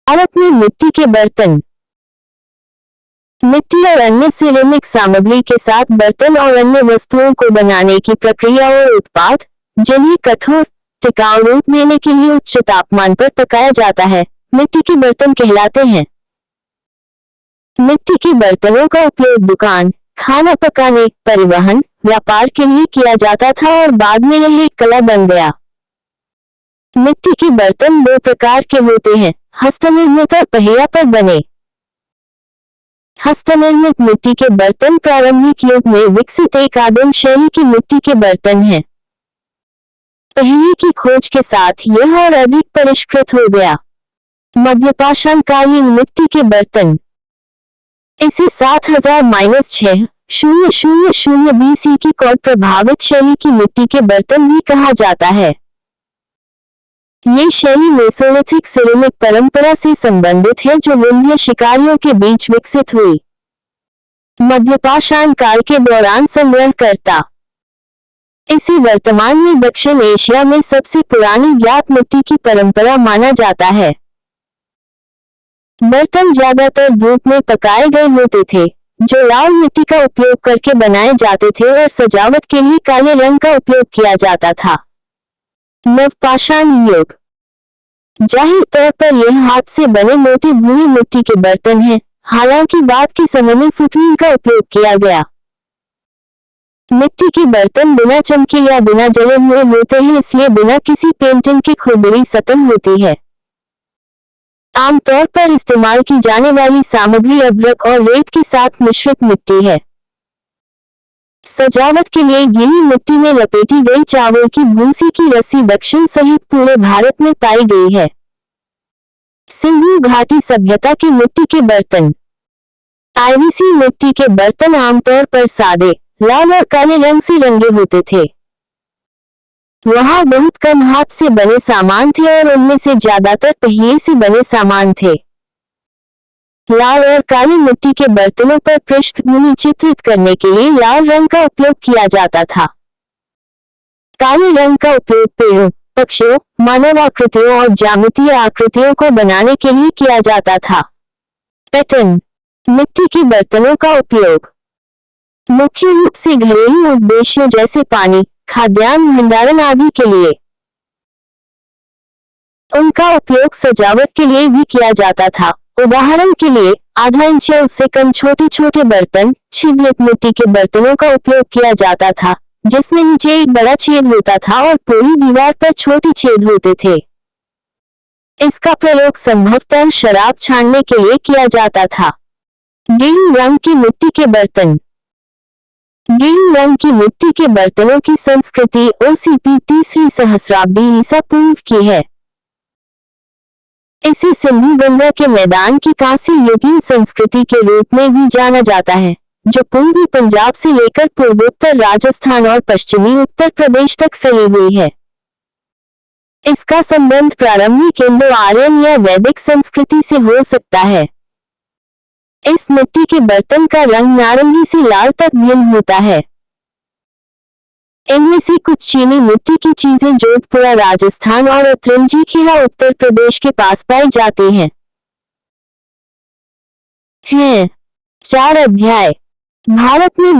भारत में मिट्टी के बर्तन। मिट्टी और अन्य सिरेमिक सामग्री के साथ बर्तन और अन्य वस्तुओं को बनाने की प्रक्रिया और उत्पाद, जिन्हें कठोर टिकाऊ रूप देने के लिए उच्च तापमान पर पकाया जाता है, मिट्टी के बर्तन कहलाते हैं। मिट्टी के बर्तनों का उपयोग दुकान, खाना पकाने, परिवहन, व्यापार के लिए किया जाता था और बाद में यह एक कला बन गया। मिट्टी के बर्तन दो प्रकार के होते हैं, हस्तनिर्मित और पहिया पर बने। हस्तनिर्मित मिट्टी के बर्तन प्रारंभिक युग में विकसित एक आदिम शैली की मिट्टी के बर्तन हैं। पहिए की खोज के साथ यह और अधिक परिष्कृत हो गया। मध्यपाषाणकालीन मिट्टी के बर्तन। इसे 7000-6000 BC की कौड़ प्रभावित शैली की मिट्टी के बर्तन भी कहा जाता है। ये शैली मेसोलिथिक सिरेमिक परंपरा से संबंधित है जो विंध्य शिकारियों के बीच विकसित हुई। मध्यपाषाण काल के दौरान संग्रहकर्ता इसे वर्तमान में दक्षिण एशिया में सबसे पुरानी ज्ञात मिट्टी की परंपरा माना जाता है। बर्तन ज्यादातर धूप में पकाए गए होते थे, जो लाल मिट्टी का उपयोग करके बनाए जाते थे और सजावट के लिए काले रंग का उपयोग किया जाता था। नवपाषाण युग। जाहिर तौर पर यह हाथ से बने मोटी भूरी मिट्टी के बर्तन हैं, हालांकि बाद के समय में फुटवील का उपयोग किया गया। मिट्टी के बर्तन बिना चमके या बिना जले हुए होते हैं, इसलिए बिना किसी पेंटिंग के खुरदरी सतह होती है। आमतौर पर इस्तेमाल की जाने वाली सामग्री अभ्रक और रेत के साथ मिश्रित मिट्टी है। सजावट के लिए गीली मिट्टी में लपेटी गई चावल की भूसी की रस्सी दक्षिण सहित पूरे भारत में पाई गई है। सिंधु घाटी सभ्यता की मिट्टी के बर्तन। आईवीसी मिट्टी के बर्तन आमतौर पर सादे, लाल और काले रंग से रंगे होते थे। वहां बहुत कम हाथ से बने सामान थे और उनमें से ज्यादातर पहिए से बने सामान थे। लाल और काली मिट्टी के बर्तनों पर पृष्ठभूमि चित्रित करने के लिए लाल रंग का उपयोग किया जाता था। काले रंग का उपयोग पेड़ों, पक्षियों, मानव आकृतियों और ज्यामितीय आकृतियों को बनाने के लिए किया जाता था। पैटर्न। मिट्टी के बर्तनों का उपयोग मुख्य रूप से घरेलू उद्देश्यों जैसे पानी, खाद्यान्न भंडारण आदि के लिए। उनका उपयोग सजावट के लिए भी किया जाता था। उदाहरण के लिए आधा इंच या उससे कम छोटे छोटे बर्तन, छिद्रित मिट्टी के बर्तनों का उपयोग किया जाता था, जिसमें नीचे एक बड़ा छेद होता था और पूरी दीवार पर छोटे छेद होते थे। इसका प्रयोग संभवतः शराब छानने के लिए किया जाता था। गेरू रंग की मिट्टी के बर्तन। गेरू रंग की मिट्टी के बर्तनों की संस्कृति ओसीपी 3वीं सहस्राब्दी ईसा पूर्व की है। इसे सिंधु गंगा के मैदान की कांस्य युगीन संस्कृति के रूप में भी जाना जाता है, जो पूर्वी पंजाब से लेकर पूर्वोत्तर राजस्थान और पश्चिमी उत्तर प्रदेश तक फैली हुई है। इसका संबंध प्रारंभिक इंडो आर्यन या वैदिक संस्कृति से हो सकता है। इस मिट्टी के बर्तन का रंग नारंगी से लाल तक भिन्न होता है। इनमें से कुछ चीनी मिट्टी की चीजें जोधपुरा राजस्थान और उतरंजीखेड़ा उत्तर प्रदेश के पास पाई जाती हैं। 4 अध्याय। भारत में